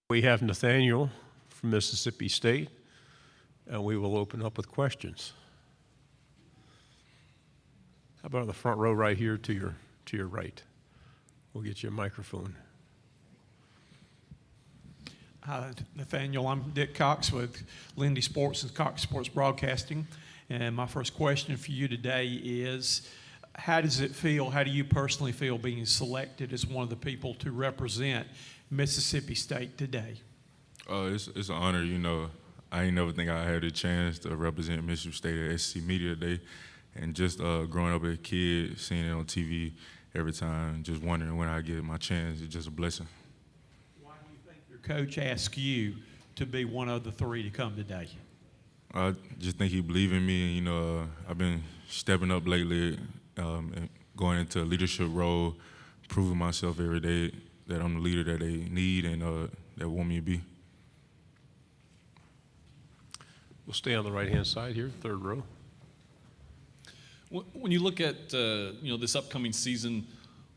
We have Nathaniel from Mississippi State, and we will open up with questions. How about on the front row right here to your right? We'll get you a microphone. Hi, Nathaniel. I'm Dick Cox with Lindy Sports and Cox Sports Broadcasting. And my first question for you today is, how does it feel, how do you personally feel being selected as one of the people to represent Mississippi State today? It's an honor, you know. I ain't never think I had a chance to represent Mississippi State at SEC Media Day. And just growing up as a kid, seeing it on TV every time, just wondering when I get my chance, it's just a blessing. Why do you think your coach asked you to be one of the three to come today? I just think he believed in me, and, you know, I've been stepping up lately and going into a leadership role, proving myself every day that I'm the leader that they need and that want me to be. We'll stay on the right-hand side here, third row. When you look at this upcoming season,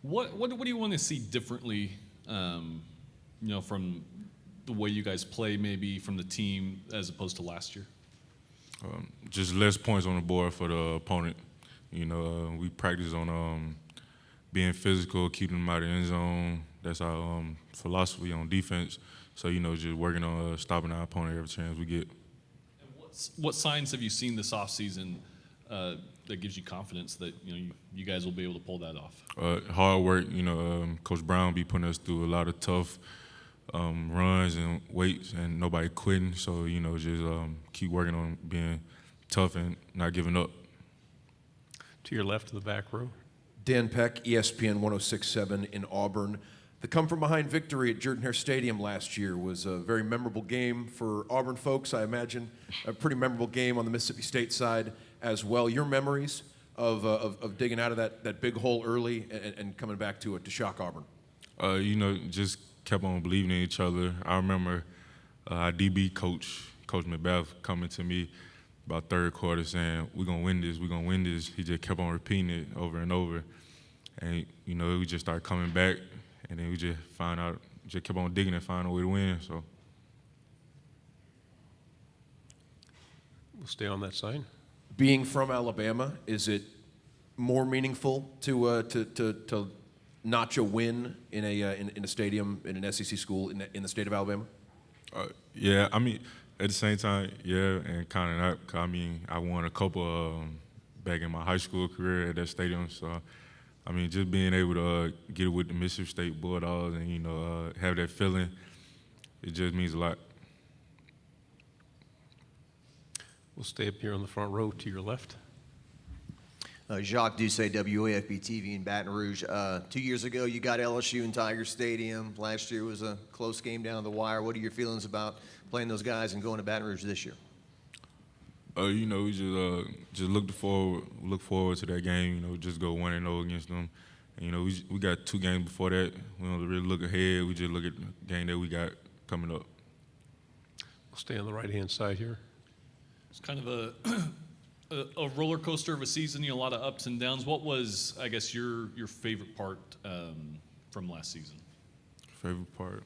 what do you want to see differently, from the way you guys play, maybe from the team as opposed to last year? Just less points on the board for the opponent. You know, we practice on being physical, keeping them out of the end zone. That's our philosophy on defense. So, you know, just working on stopping our opponent every chance we get. And what signs have you seen this offseason that gives you confidence that you guys will be able to pull that off? Hard work. You know, Coach Brown be putting us through a lot of tough runs and weights, and nobody quitting. So, you know, just keep working on being tough and not giving up. To your left of the back row. Dan Peck, ESPN 106.7 in Auburn. The come-from-behind victory at Jordan-Hare Stadium last year was a very memorable game for Auburn folks, I imagine. A pretty memorable game on the Mississippi State side as well. Your memories of digging out of that big hole early and coming back to it to shock Auburn? You know, just kept on believing in each other. I remember our DB coach, Coach Macbeth, coming to me about third quarter saying, we're going to win this, we're going to win this. He just kept on repeating it over and over. And, you know, we just started coming back, and then we just kept on digging and finding a way to win. So We'll stay on that side. Being from Alabama, is it more meaningful to notch a win in a stadium in an SEC school in the state of Alabama? Yeah, I mean, at the same time, yeah, and kind of not. 'Cause, I mean, I won a couple back in my high school career at that stadium. So, I mean, just being able to get it with the Mississippi State Bulldogs and, you know, have that feeling, it just means a lot. We'll stay up here on the front row to your left. Jacques Doucet, WAFB TV in Baton Rouge. 2 years ago, you got LSU in Tiger Stadium. Last year was a close game down the wire. What are your feelings about playing those guys and going to Baton Rouge this year? You know, we just look forward to that game. You know, just go 1-0 against them. And, you know, we got 2 games before that. We don't really look ahead. We just look at the game that we got coming up. We'll stay on the right-hand side here. It's kind of a roller coaster of a season, a lot of ups and downs. What was, I guess, your favorite part from last season? Favorite part?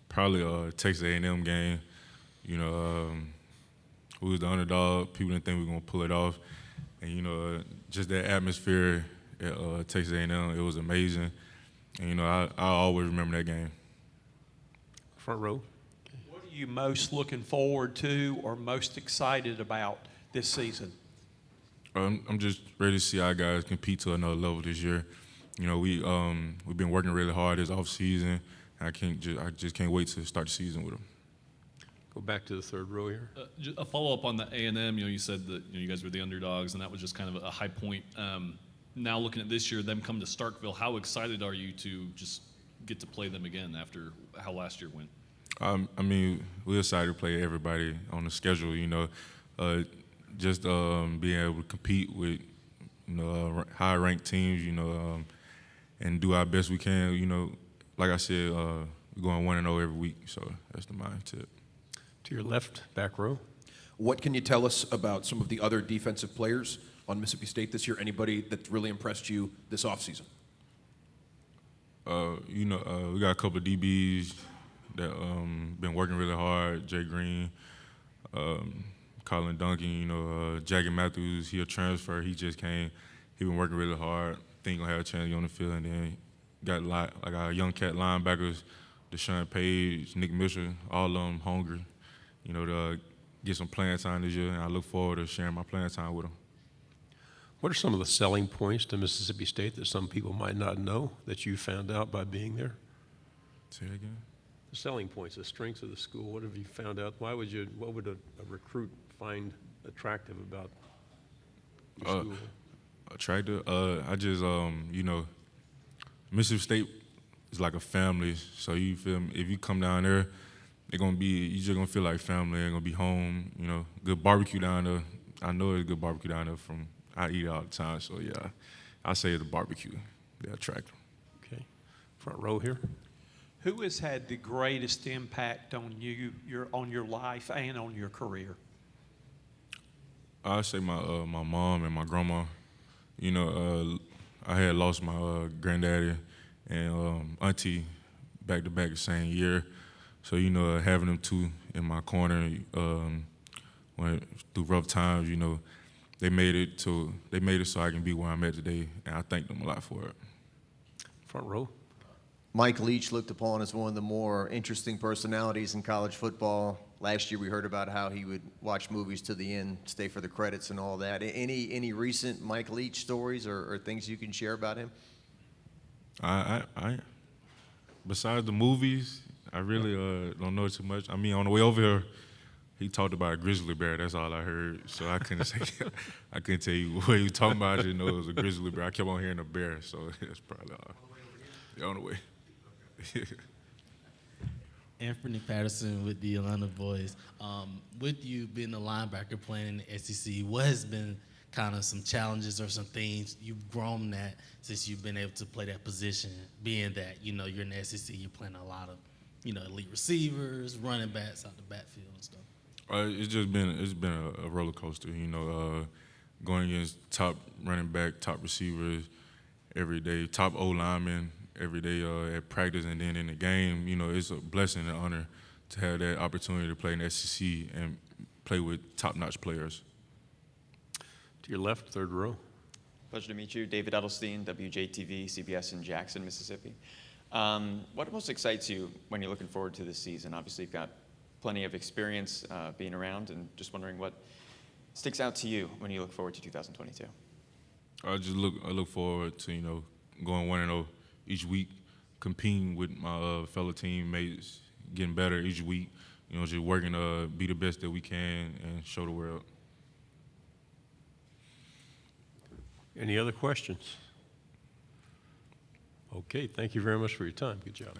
Probably Texas A&M game. You know, we was the underdog. People didn't think we were going to pull it off. And, you know, just that atmosphere at Texas A&M, it was amazing. And, you know, I always remember that game. Front row. What are you most looking forward to or most excited about this season? I'm just ready to see our guys compete to another level this year. You know, we've been working really hard this off season. I just can't wait to start the season with them. Go back to the third row here. A follow-up on the A&M, you said that you guys were the underdogs, and that was just kind of a high point. Now looking at this year, them coming to Starkville, how excited are you to just get to play them again after how last year went? I mean, we're excited to play everybody on the schedule, you know. Just being able to compete with, you know, high-ranked teams, you know, and do our best we can. You know, like I said, we're going 1-0 every week, so that's the mindset. To your left, back row. What can you tell us about some of the other defensive players on Mississippi State this year? Anybody that really impressed you this offseason? You know, we got a couple of DBs that been working really hard. Jay Green, Colin Duncan, you know, Jackie Matthews, he a transfer. He just came. He been working really hard. Think gonna have a chance to get on the field, and then got like our young cat linebackers, Deshaun Page, Nick Mitchell, all of them hungry, you know, to get some playing time this year, and I look forward to sharing my playing time with them. What are some of the selling points to Mississippi State that some people might not know that you found out by being there? Say that again? The selling points, the strengths of the school. What have you found out? What would a recruit find attractive about your school? Attractive? I just, you know, Mississippi State is like a family. So you feel me? If you come down there, you just gonna feel like family. It's gonna be home. You know, good barbecue down there. I know it's good barbecue down there. I eat it all the time. So yeah, I say it's the barbecue. They're attractive. Okay, front row here. Who has had the greatest impact on you, on your life and on your career? I say my mom and my grandma. You know, I had lost my granddaddy and auntie back to back the same year. So you know, having them two in my corner through rough times, you know, they made it so I can be where I'm at today, and I thank them a lot for it. Front row. Mike Leach looked upon as one of the more interesting personalities in college football. Last year we heard about how he would watch movies to the end, stay for the credits and all that. Any recent Mike Leach stories or things you can share about him? I besides the movies, I really don't know too much. I mean, on the way over here, he talked about a grizzly bear. That's all I heard. So I couldn't say, I couldn't tell you what he was talking about. I just know it was a grizzly bear. I kept on hearing a bear, so that's probably all. Yeah, on the way. Anthony Patterson with the Atlanta Boys. With you being a linebacker playing in the SEC, what has been kind of some challenges or some things you've grown at since you've been able to play that position, being that, you know, you're in the SEC, you're playing a lot of, you know, elite receivers, running backs out the backfield and stuff? It's been a roller coaster, you know, going against top running back, top receivers every day, top O-linemen every day at practice, and then in the game, you know, it's a blessing and honor to have that opportunity to play in the SEC and play with top-notch players. To your left, third row. Pleasure to meet you. David Edelstein, WJTV, CBS in Jackson, Mississippi. What most excites you when you're looking forward to this season? Obviously, you've got plenty of experience being around, and just wondering what sticks out to you when you look forward to 2022. I look forward to, you know, going 1-0 each week, competing with my fellow teammates, getting better each week, you know, just working to be the best that we can and show the world. Any other questions? Okay, thank you very much for your time. Good job.